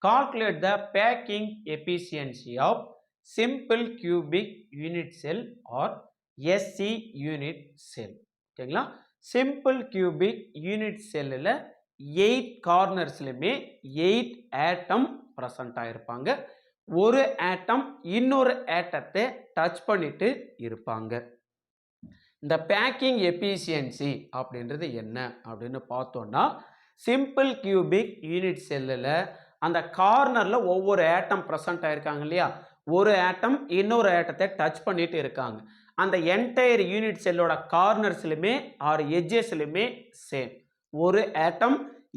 calculate the packing efficiency of simple cubic unit cell or SC unit cell. ஓகேங்களா, simple cubic unit செல்லில் 8 கார்னர்ஸ்லையுமே 8 ஆட்டம் present ஆகிருப்பாங்க. ஒரு atom இன்னொரு ஆட்டத்தை touch பண்ணிட்டு இருப்பாங்க. இந்த பேக்கிங் எஃபிஷியன்சி அப்படின்றது என்ன அப்படின்னு பார்த்தோம்னா, சிம்பிள் கியூபிக் யூனிட் செல்லில் அந்த கார்னரில் ஒவ்வொரு ஆட்டம் ப்ரெசண்ட் ஆகிருக்காங்க இல்லையா, ஒரு ஆட்டம் இன்னொரு ஆட்டத்தை டச் பண்ணிட்டு இருக்காங்க. அந்த என்டையர் யூனிட் செல்லோட கார்னர்ஸ்லையுமே ஆர் எட்ஜஸ்லையுமே சேம், ஒரு ஆட்டம்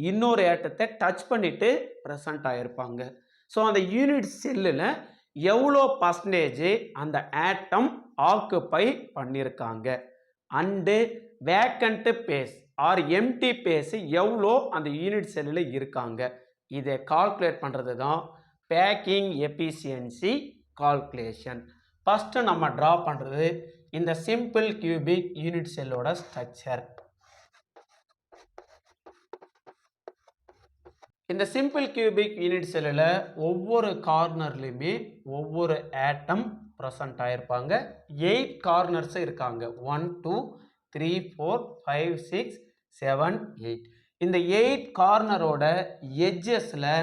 இன்னொரு ஆட்டத்தை டச் பண்ணிட்டு ப்ரெசண்ட் ஆகிருப்பாங்க. ஸோ அந்த யூனிட் செல்லில் எவ்வளோ பர்சன்டேஜ் அந்த ஆட்டம் ஆக்குப்பை பண்ணியிருக்காங்க and vacant space R empty space எவ்வளோ அந்த யூனிட் செல்லில் இருக்காங்க, இதை கால்குலேட் பண்ணுறது தான் பேக்கிங் எஃபிஷியன்சி கால்குலேஷன். ஃபஸ்ட்டு நம்ம ட்ரா பண்ணுறது இந்த சிம்பிள் கியூபிக் யூனிட் செல்லோட ஸ்ட்ரக்சர். இந்த சிம்பிள் கியூபிக் யூனிட் செல்லில் ஒவ்வொரு கார்னர்லையுமே ஒவ்வொரு ஆட்டம் ப்ரெசண்ட் ஆகிருப்பாங்க. 8 கார்னர்ஸ் இருக்காங்க. 1 2 3 4 5 6 7 8. இந்த 8 கார்னரோட எட்ஜஸில்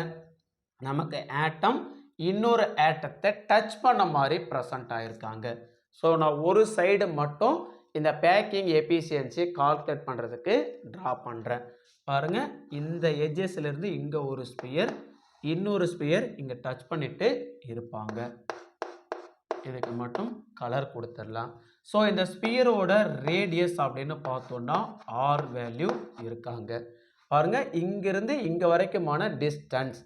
நமக்கு ஆட்டம் இன்னொரு ஆட்டத்தை டச் பண்ண மாதிரி ப்ரெசண்ட் ஆகிருக்காங்க. ஸோ நான் ஒரு சைடு மட்டும் இந்த பேக்கிங் எஃபிஷியன்சி கால்குலேட் பண்ணுறதுக்கு ட்ரா பண்ணுறேன். பாருங்கள், இந்த எட்ஜஸ்லேருந்து இங்கே ஒரு ஸ்பியர், இன்னொரு ஸ்பியர் இங்கே டச் பண்ணிட்டு இருப்பாங்க. இதுக்கு மட்டும் கலர் கொடுத்துடலாம். ஸோ இந்த ஸ்பியரோட ரேடியஸ் அப்படின்னு பார்த்தோன்னா ஆர் வேல்யூ இருக்காங்க. பாருங்கள், இங்கிருந்து இங்கே வரைக்குமான டிஸ்டன்ஸ்,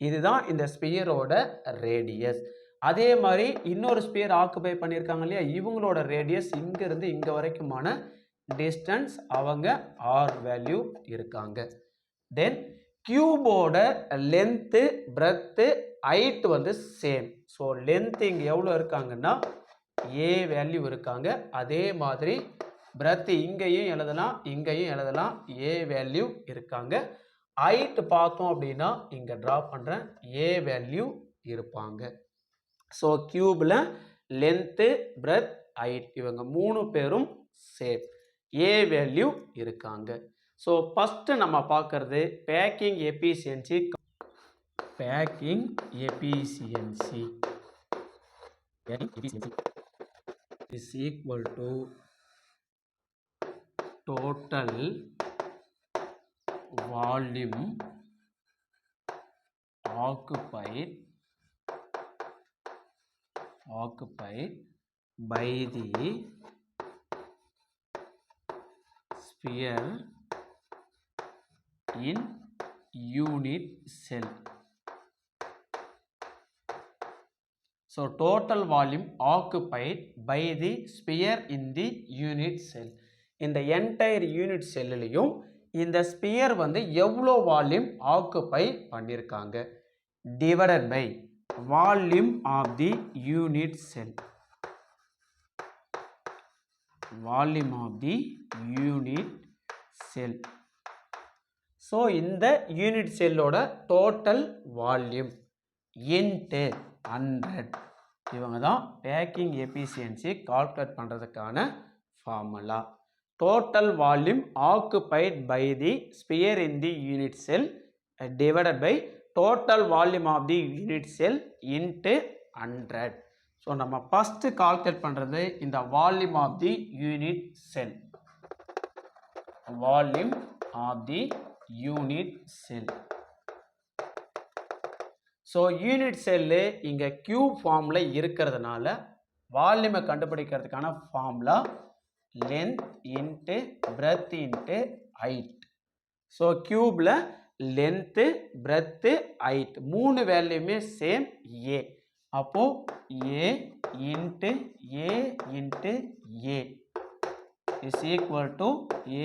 இதுதான் இந்த ஸ்பியரோட ரேடியஸ். அதே மாதிரி இன்னொரு ஸ்பியர் ஆக்குபை பண்ணியிருக்காங்க இல்லையா, இவங்களோட ரேடியஸ் இங்கிருந்து இங்கே வரைக்குமான டிஸ்டன்ஸ், அவங்க ஆர் வேல்யூ இருக்காங்க. தென் கியூபோட லென்த்து பிரெத்து ஹைட் வந்து சேம். ஸோ லென்த் இங்கே எவ்வளோ இருக்காங்கன்னா ஏ வேல்யூ இருக்காங்க. அதே மாதிரி பிரெத்து இங்கேயும் எழுதலாம் இங்கேயும் எழுதலாம், ஏ வேல்யூ இருக்காங்க. ஹைட் பார்த்தோம் அப்படின்னா இங்கே ட்ரா பண்ணுறேன், ஏ வேல்யூ இருப்பாங்க. ஸோ கியூபில் லென்த்து பிரெத் ஹைட் இவங்க 3 பேரும் சேம், ஏ வேல்யூ இருக்காங்க. ஸோ ஃபஸ்ட்டு நம்ம பார்க்குறது packing efficiency. Packing efficiency is equal to total volume occupied by the sphere in unit cell. So total volume occupied by the sphere in the unit cell. இந்த entire unit cellலையும் இந்த sphere வந்து எவ்வளோ volume occupy பண்ணியிருக்காங்க divided by volume of the unit cell. Volume of the unit cell. So இந்த unit செல்லோட total volume into 100. இவங்க தான் பேக்கிங் எஃபிஷியன்சி கால்குலேட் பண்ணுறதுக்கான formula. Total volume occupied by the sphere in the unit cell divided by total volume of the unit cell into 100. So நம்ம first calculate பண்றது இந்த volume of the unit cell. Volume of the unit cell. So unit cell இங்க cube formல இருக்கிறதுனால வால்யூமை கண்டுபிடிக்கிறதுக்கான formula length into breadth into height. So cube ல length breadth height 3 வேல்யூமே same a. அப்போ a into a into a is equal to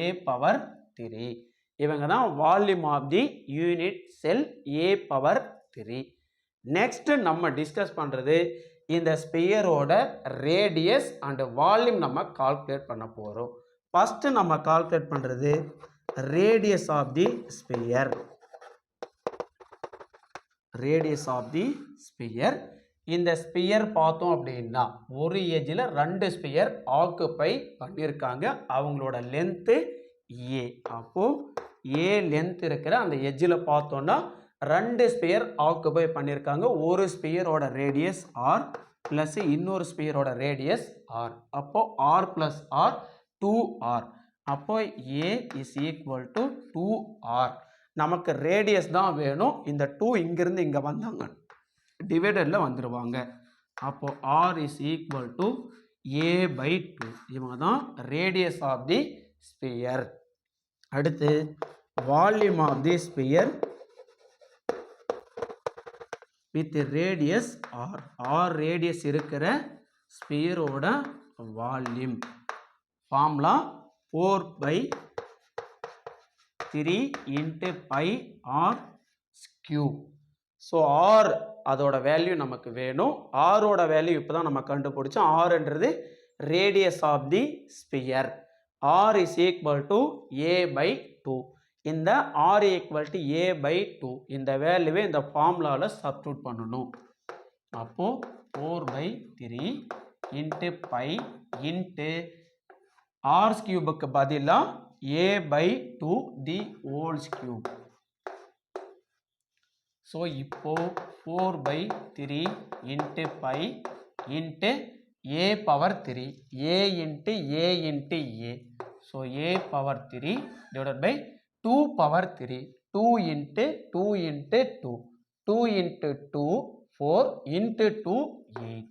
a power 3. இவங்க தான் volume of the unit cell a power 3. Next நம்ம discuss பண்றது இந்த ஸ்பியரோட radius and volume நம்ம கால்குலேட் பண்ண போகிறோம். ஃபஸ்ட்டு நம்ம கால்குலேட் பண்ணுறது radius of the sphere. Radius of the sphere. இந்த ஸ்பியர் பார்த்தோம் அப்படின்னா ஒரு எஜ்ஜில் 2 ஸ்பியர் ஆக்குப்பை பண்ணியிருக்காங்க. அவங்களோட லென்த்து ஏ. அப்போது ஏ லென்த் இருக்கிற அந்த எஜ்ஜில் பார்த்தோன்னா 2 ஸ்பியர் ஆக்குப்பை பண்ணியிருக்காங்க. ஒரு ஸ்பியரோட ரேடியஸ் ஆர் ப்ளஸ் இன்னொரு ஸ்பியரோட ரேடியஸ் ஆர். அப்போது ஆர் ப்ளஸ் ஆர் 2r. அப்போ ஏ இஸ் ஈக்குவல் டு 2r. நமக்கு ரேடியஸ் தான் வேணும். இந்த 2 இங்கிருந்து இங்கே வந்தாங்க டிவைடரில் வந்துடுவாங்க. அப்போது R is equal to a/2. இவங்க தான் ரேடியஸ் ஆஃப் தி ஸ்பியர். அடுத்து volume of the sphere with radius R. R radius இருக்கிற ஸ்பியரோட volume formula 4/3 × pi R cube. So R அதோட வேல்யூ நமக்கு வேணும். ஆரோட வேல்யூ இப்போ தான் நம்ம கண்டுபிடிச்சோம். ஆர்ன்றது radius of the sphere. R is equal to a/2. இந்த ஆர் ஈக்குவல் டு a/2 இந்த வேல்யூவை இந்த ஃபார்முலாவில் சப்ஸ்டிட்யூட் பண்ணணும். அப்போது 4/3 × பை × ஆர் கியூபுக்கு பதிலாக a/2 தி ஹோல்ஸ் கியூப். ஸோ இப்போ 4/3 × pi × a/3 a × a × a. So a/3 divided by 2/3 2 × 2 × 2 2 × 2 4 × 2 8.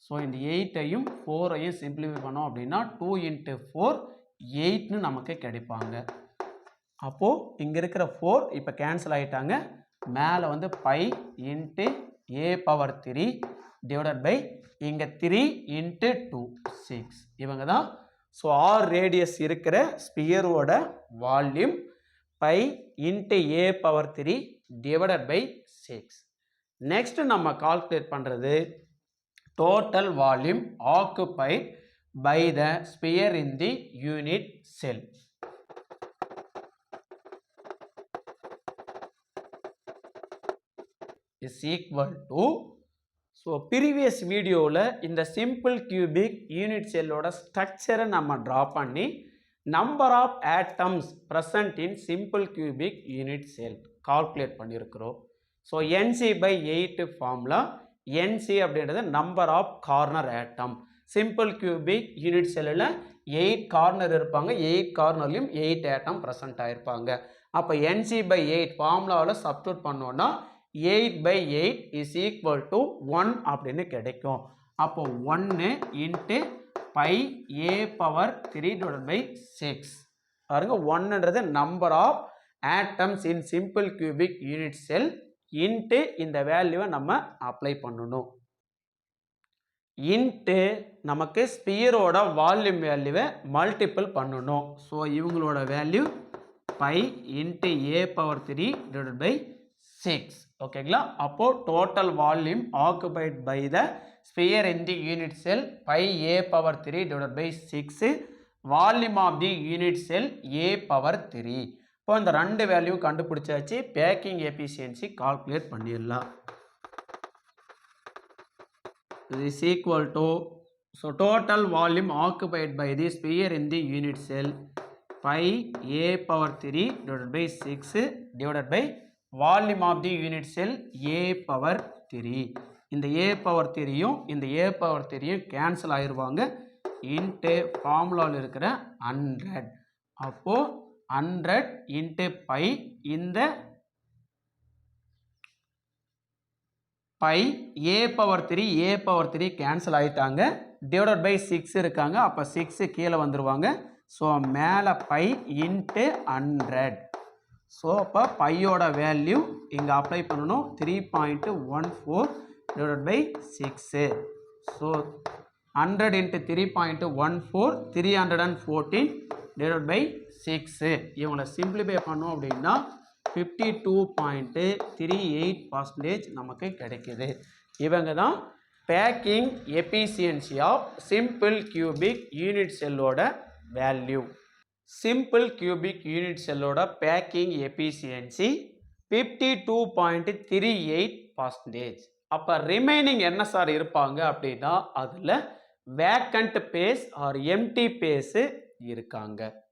So இந்த 8ஐயும் 4ஐயும் சிம்பிளிஃபை பண்ணோம் அப்படின்னா 2 × 4 8ன்னு நமக்கு கிடைப்பாங்க. அப்போது இங்கே இருக்கிற 4 இப்போ கேன்சல் ஆகிட்டாங்க. மேலே வந்து பை × a/3 டிவைடட் பை இங்கே 3 × 2 6. இவங்க தான் ஸோ ஆர் ரேடியஸ் இருக்கிற ஸ்பியரோட volume pi × a/3 divided by 6. Next நம்ம கால்குலேட் பண்ணுறது total volume occupied by the sphere in the unit cell. is equal to. So previous வீடியோவில் இந்த சிம்பிள் கியூபிக் யூனிட் செல்லோட ஸ்ட்ரக்சரை நம்ம ட்ரா பண்ணி number of atoms present in simple cubic unit cell calculate பண்ணியிருக்கிறோம். So NC/8 formula. NC அப்படின்றது number of corner atom. Simple cubic unit செல்லில் 8 corner இருப்பாங்க. 8 கார்னர்லையும் 8 ஆட்டம் present ஆகிருப்பாங்க. அப்போ NC/8 ஃபார்முலாவில் சப்ஸ்டிட்யூட் பண்ணோன்னா 8/8 is equal to 1 அப்படின்னு கிடைக்கும். அப்போ 1 × பை a/3 divided by 6. பாருங்க 1ன்றது number of atoms in simple cubic unit cell into இந்த வேல்யூவை நம்ம அப்ளை பண்ணணும். இன்ட்டு நமக்கு ஸ்பியரோட வால்யூம் வேல்யூவை மல்டிபிள் பண்ணணும். ஸோ இவங்களோட value pi × a/3 divided by 6. ஓகேங்களா? அப்போது total volume occupied by the sphere in the unit cell by a/3 divided by 6. Volume of the unit cell a/3. இப்போ இந்த 2 வேல்யூ கண்டுபிடிச்சாச்சு. பேக்கிங் எஃபிஷியன்சி கால்குலேட் பண்ணிடலாம். is equal to. So total volume occupied by the sphere in the unit cell pi a/3 divided by 6 divided by volume of the unit cell a/3. இந்த a/3யும் இந்த a/3யும் cancel ஆகிருவாங்க. Into ஃபார்முலாவில் இருக்கிற 100. அப்போது 100 × by இந்த by a/3 cancel ஆகிட்டாங்க. Divided by 6 இருக்காங்க. அப்போ 6 கீழே வந்துடுவாங்க. ஸோ மேலே பை × 100. ஸோ அப்போ பையோட வேல்யூ இங்கே அப்ளை பண்ணணும். 3.14 divided by 6. So 100 × 3.14 314 divided by 6. இவங்களை சிம்பிளிஃபை பண்ணோம் அப்படின்னா 52.38% நமக்கு கிடைக்குது. இவங்க தான் packing efficiency of simple cubic unit செல்லோட வேல்யூ. சிம்பிள் கியூபிக் யூனிட் செல்லோட பேக்கிங் எஃபிஷியன்சி 52.38%. அப்போ ரிமைனிங் என்ன சார் இருப்பாங்க அப்படின்னா அதில் vacant space R empty space இருக்காங்க.